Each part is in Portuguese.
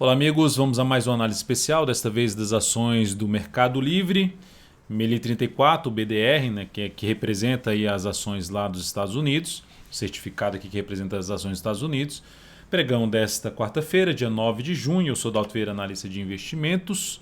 Olá amigos, vamos a mais uma análise especial, desta vez das ações do Mercado Livre, Meli 34, o BDR, né, que representa aí as ações lá dos Estados Unidos, certificado aqui que representa as ações dos Estados Unidos. Pregão desta quarta-feira, dia 9 de junho, eu sou Dalton Vieira, analista de investimentos.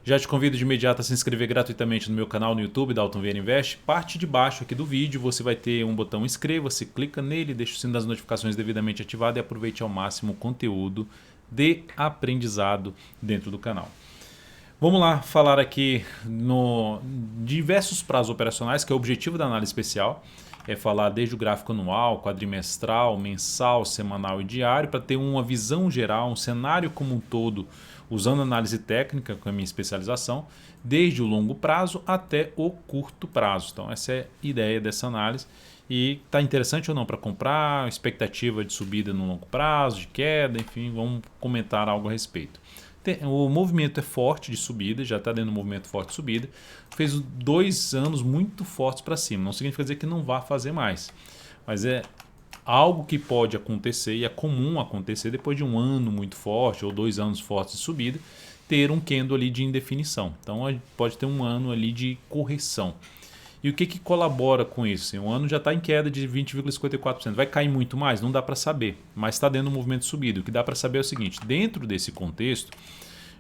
Já te convido de imediato a se inscrever gratuitamente no meu canal no YouTube, Dalton Vieira Invest. Parte de baixo aqui do vídeo você vai ter um botão inscreva-se, clica nele, deixa o sino das notificações devidamente ativado e aproveite ao máximo o conteúdo de aprendizado dentro do canal. Vamos lá falar aqui no diversos prazos operacionais, que é o objetivo da análise especial. É falar desde o gráfico anual, quadrimestral, mensal, semanal e diário, para ter uma visão geral, um cenário como um todo, usando análise técnica, com a minha especialização, desde o longo prazo até o curto prazo. Então essa é a ideia dessa análise. E está interessante ou não para comprar, expectativa de subida no longo prazo, de queda, enfim, vamos comentar algo a respeito. O movimento é forte de subida, já está dentro de um movimento forte de subida. Fez 2 anos muito fortes para cima. Não significa dizer que não vá fazer mais, mas é algo que pode acontecer e é comum acontecer depois de um ano muito forte ou 2 anos fortes de subida, ter um candle ali de indefinição. Então pode ter um ano ali de correção. E o que colabora com isso? O ano já está em queda de 20,54%. Vai cair muito mais? Não dá para saber, mas está dentro do movimento de subida. O que dá para saber é o seguinte: dentro desse contexto,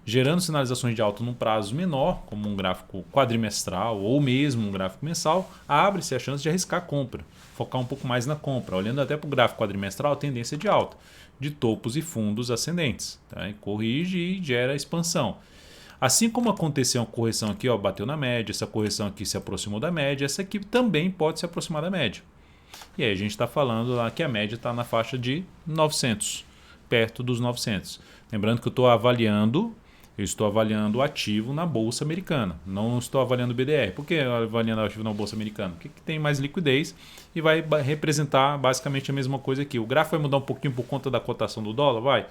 gerando sinalizações de alta num prazo menor, como um gráfico quadrimestral ou mesmo um gráfico mensal, abre-se a chance de arriscar a compra, focar um pouco mais na compra. Olhando até para o gráfico quadrimestral, a tendência é de alta, de topos e fundos ascendentes. Tá? E corrige e gera expansão. Assim como aconteceu uma correção aqui, ó, bateu na média, essa correção aqui se aproximou da média, essa aqui também pode se aproximar da média. E aí a gente está falando lá que a média está na faixa de 900, perto dos 900. Lembrando que eu estou avaliando o ativo na Bolsa Americana, não estou avaliando o BDR. Por que avaliando o ativo na Bolsa Americana? Porque tem mais liquidez e vai representar basicamente a mesma coisa aqui. O gráfico vai mudar um pouquinho por conta da cotação do dólar, vai,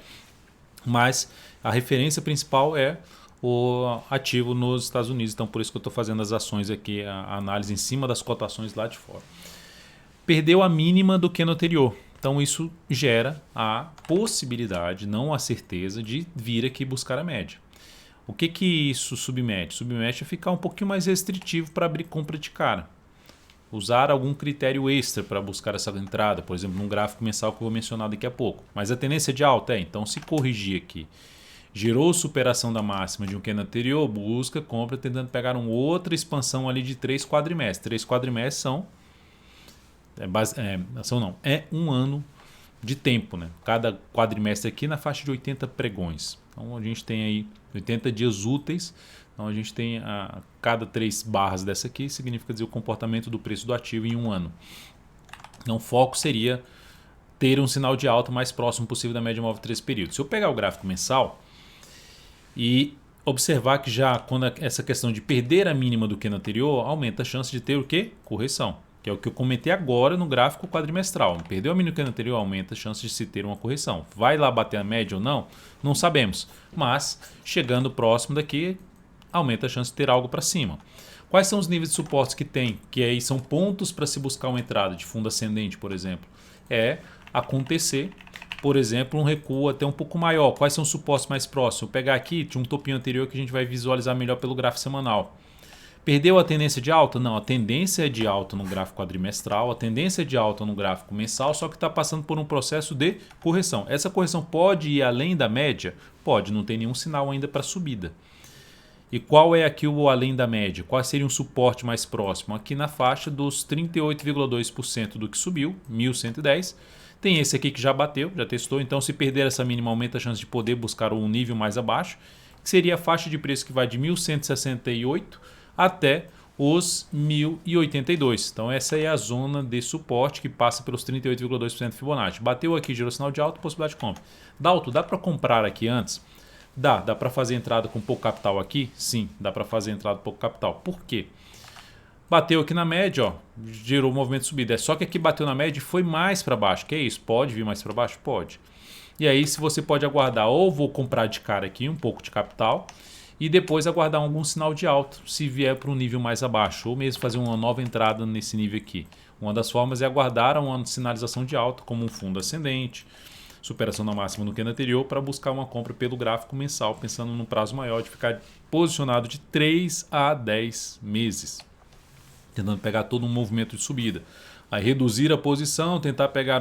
mas a referência principal é o ativo nos Estados Unidos. Então por isso que eu estou fazendo as ações aqui, a análise em cima das cotações lá de fora. Perdeu a mínima do que no anterior. Então isso gera a possibilidade, não a certeza, de vir aqui buscar a média. O que isso submete? Submete a ficar um pouquinho mais restritivo para abrir compra de cara. Usar algum critério extra para buscar essa entrada, por exemplo, num gráfico mensal que eu vou mencionar daqui a pouco. Mas a tendência é de alta? É. Então se corrigir aqui, gerou superação da máxima de um candle anterior, busca, compra, tentando pegar uma outra expansão ali de 3 quadrimestres. 3 quadrimestres é um ano de tempo, né? Cada quadrimestre aqui na faixa de 80 pregões. Então a gente tem aí 80 dias úteis. Então a gente tem cada 3 barras dessa aqui, significa dizer o comportamento do preço do ativo em um ano. Então o foco seria ter um sinal de alta mais próximo possível da média móvel 3 períodos. Se eu pegar o gráfico mensal e observar que já quando essa questão de perder a mínima do que no anterior, aumenta a chance de ter o quê? Correção. Que é o que eu comentei agora no gráfico quadrimestral. Perdeu a mínima do que no anterior, aumenta a chance de se ter uma correção. Vai lá bater a média ou não? Não sabemos. Mas chegando próximo daqui, aumenta a chance de ter algo para cima. Quais são os níveis de suporte que tem? Que aí são pontos para se buscar uma entrada de fundo ascendente, por exemplo. É acontecer, por exemplo, um recuo até um pouco maior. Quais são os suportes mais próximos? Eu pegar aqui, tinha um topinho anterior que a gente vai visualizar melhor pelo gráfico semanal. Perdeu a tendência de alta? Não, a tendência é de alta no gráfico quadrimestral, a tendência é de alta no gráfico mensal, só que está passando por um processo de correção. Essa correção pode ir além da média? Pode, não tem nenhum sinal ainda para subida. E qual é aqui o além da média? Qual seria um suporte mais próximo? Aqui na faixa dos 38,2% do que subiu, 1.110. Tem esse aqui que já bateu, já testou, então se perder essa mínima aumenta a chance de poder buscar um nível mais abaixo, que seria a faixa de preço que vai de 1.168 até os 1.082. Então essa é a zona de suporte que passa pelos 38,2% Fibonacci. Bateu aqui, gerou sinal de alta, possibilidade de compra. Dalton, dá para comprar aqui antes? Dá para fazer entrada com pouco capital aqui? Sim, dá para fazer entrada com pouco capital. Por quê? Bateu aqui na média, ó, gerou um movimento de subida. É só que aqui bateu na média e foi mais para baixo. Que é isso? Pode vir mais para baixo? Pode. E aí se você pode aguardar, ou vou comprar de cara aqui um pouco de capital e depois aguardar algum sinal de alta se vier para um nível mais abaixo, ou mesmo fazer uma nova entrada nesse nível aqui. Uma das formas é aguardar uma sinalização de alta, como um fundo ascendente, superação da máxima no candle anterior para buscar uma compra pelo gráfico mensal, pensando num prazo maior de ficar posicionado de 3 a 10 meses, tentando pegar todo um movimento de subida. Aí reduzir a posição, tentar pegar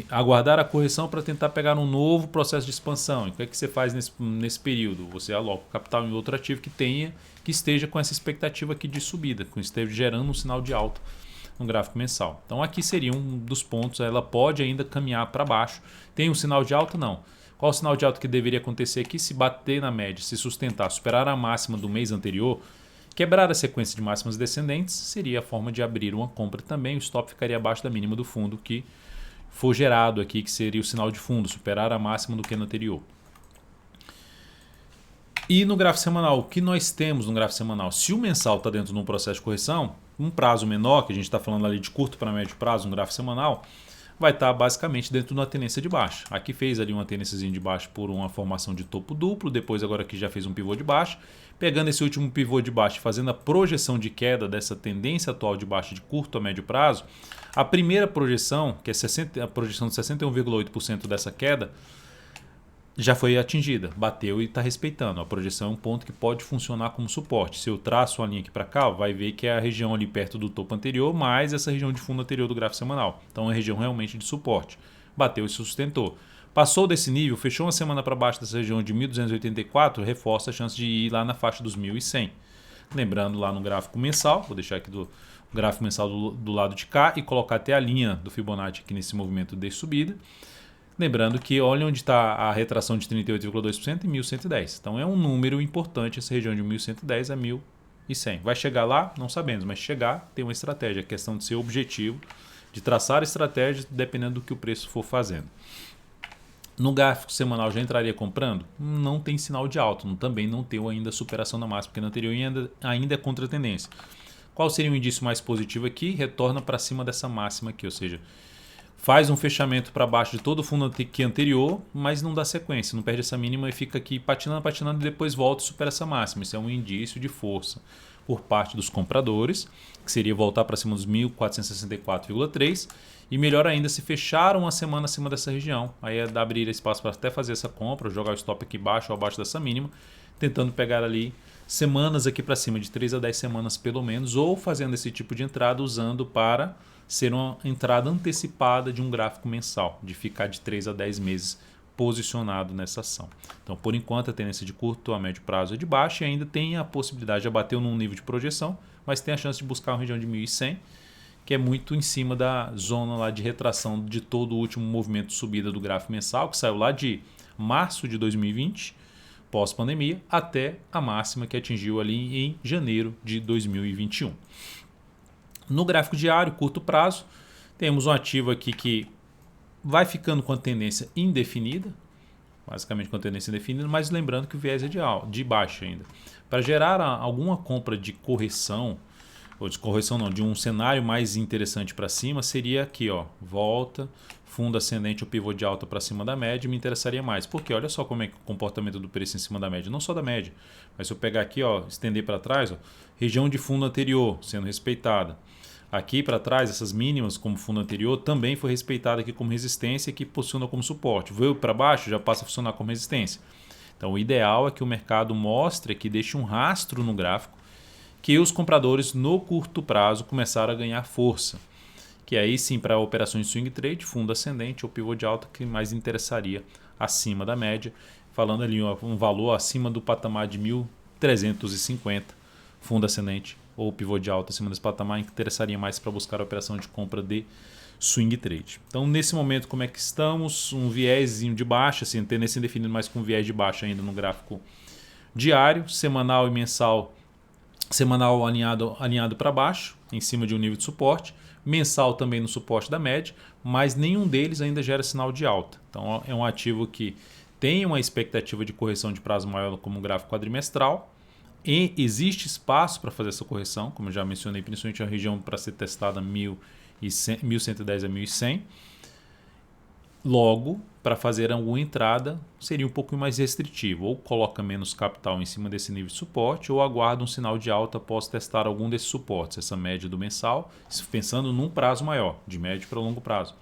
aguardar a correção para tentar pegar um novo processo de expansão. E o que é que você faz nesse período? Você aloca o capital em outro ativo que esteja com essa expectativa aqui de subida, que esteja gerando um sinal de alta no gráfico mensal. Então aqui seria um dos pontos, ela pode ainda caminhar para baixo. Tem um sinal de alta? Não. Qual o sinal de alta que deveria acontecer aqui? Se bater na média, se sustentar, superar a máxima do mês anterior, quebrar a sequência de máximas descendentes, seria a forma de abrir uma compra também. O stop ficaria abaixo da mínima do fundo que for gerado aqui, que seria o sinal de fundo, superar a máxima do que no anterior. E no gráfico semanal, o que nós temos no gráfico semanal? Se o mensal está dentro de um processo de correção, um prazo menor, que a gente está falando ali de curto para médio prazo, no gráfico semanal, vai estar basicamente dentro de uma tendência de baixa. Aqui fez ali uma tendênciazinha de baixa por uma formação de topo duplo, depois agora aqui já fez um pivô de baixa. Pegando esse último pivô de baixa e fazendo a projeção de queda dessa tendência atual de baixa de curto a médio prazo, a primeira projeção, que é a projeção de 61,8% dessa queda, já foi atingida, bateu e está respeitando. A projeção é um ponto que pode funcionar como suporte. Se eu traço a linha aqui para cá, vai ver que é a região ali perto do topo anterior, mais essa região de fundo anterior do gráfico semanal. Então é uma região realmente de suporte. Bateu e sustentou. Passou desse nível, fechou uma semana para baixo dessa região de 1.284, reforça a chance de ir lá na faixa dos 1.100. Lembrando lá no gráfico mensal, vou deixar aqui do gráfico mensal do lado de cá e colocar até a linha do Fibonacci aqui nesse movimento de subida. Lembrando que olha onde está a retração de 38,2% e 1.110. Então é um número importante essa região de 1.110 a 1.100. Vai chegar lá? Não sabemos, mas chegar tem uma estratégia. A questão de ser objetivo, de traçar estratégias dependendo do que o preço for fazendo. No gráfico semanal já entraria comprando? Não tem sinal de alta, também não tem ainda superação da máxima, porque no anterior ainda é contra a tendência. Qual seria o indício mais positivo aqui? Retorna para cima dessa máxima aqui, ou seja, faz um fechamento para baixo de todo o fundo aqui anterior, mas não dá sequência, não perde essa mínima e fica aqui patinando e depois volta e supera essa máxima. Isso é um indício de força por parte dos compradores, que seria voltar para cima dos 1.464,3, e melhor ainda se fechar uma semana acima dessa região. Aí é abrir espaço para até fazer essa compra, jogar o stop aqui baixo ou abaixo dessa mínima, tentando pegar ali semanas aqui para cima, de 3 a 10 semanas pelo menos, ou fazendo esse tipo de entrada usando para ser uma entrada antecipada de um gráfico mensal, de ficar de 3 a 10 meses posicionado nessa ação. Então, por enquanto, a tendência de curto a médio prazo é de baixa e ainda tem a possibilidade, já bateu num nível de projeção, mas tem a chance de buscar uma região de 1.100, que é muito em cima da zona lá de retração de todo o último movimento de subida do gráfico mensal, que saiu lá de março de 2020, pós-pandemia, até a máxima que atingiu ali em janeiro de 2021. No gráfico diário, curto prazo, temos um ativo aqui que vai ficando com a tendência indefinida, basicamente com a tendência indefinida, mas lembrando que o viés é de baixa ainda. Para gerar alguma compra de correção, ou de correção não, de um cenário mais interessante para cima, seria aqui, ó, volta, fundo ascendente ou pivô de alta para cima da média, me interessaria mais. Porque olha só como é que o comportamento do preço em cima da média, não só da média, mas se eu pegar aqui, ó, estender para trás, ó, região de fundo anterior sendo respeitada. Aqui para trás, essas mínimas como fundo anterior também foi respeitada aqui como resistência, que posiciona como suporte. Veio para baixo, já passa a funcionar como resistência. Então o ideal é que o mercado mostre, que deixe um rastro no gráfico, que os compradores no curto prazo começaram a ganhar força. Que aí sim, para operações de swing trade, fundo ascendente ou pivô de alta, que mais interessaria acima da média. Falando ali um valor acima do patamar de 1.350, fundo ascendente ou pivô de alta acima desse patamar, interessaria mais para buscar a operação de compra de swing trade. Então, nesse momento, como é que estamos? Um viésinho de baixa, assim, tendência indefinida, mas com viés de baixa ainda no gráfico diário, semanal e mensal. Semanal alinhado para baixo, em cima de um nível de suporte. Mensal também no suporte da média, mas nenhum deles ainda gera sinal de alta. Então, é um ativo que tem uma expectativa de correção de prazo maior como um gráfico quadrimestral. E existe espaço para fazer essa correção, como eu já mencionei, principalmente a região para ser testada 1.110 a 1.100. Logo, para fazer alguma entrada, seria um pouco mais restritivo. Ou coloca menos capital em cima desse nível de suporte, ou aguarda um sinal de alta após testar algum desses suportes, essa média do mensal, pensando num prazo maior, de médio para longo prazo.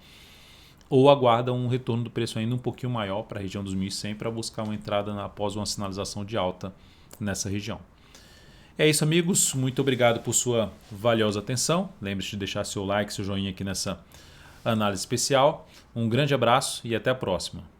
ou aguarda um retorno do preço ainda um pouquinho maior para a região dos 1.100 para buscar uma entrada após uma sinalização de alta nessa região. É isso, amigos. Muito obrigado por sua valiosa atenção. Lembre-se de deixar seu like, seu joinha aqui nessa análise especial. Um grande abraço e até a próxima.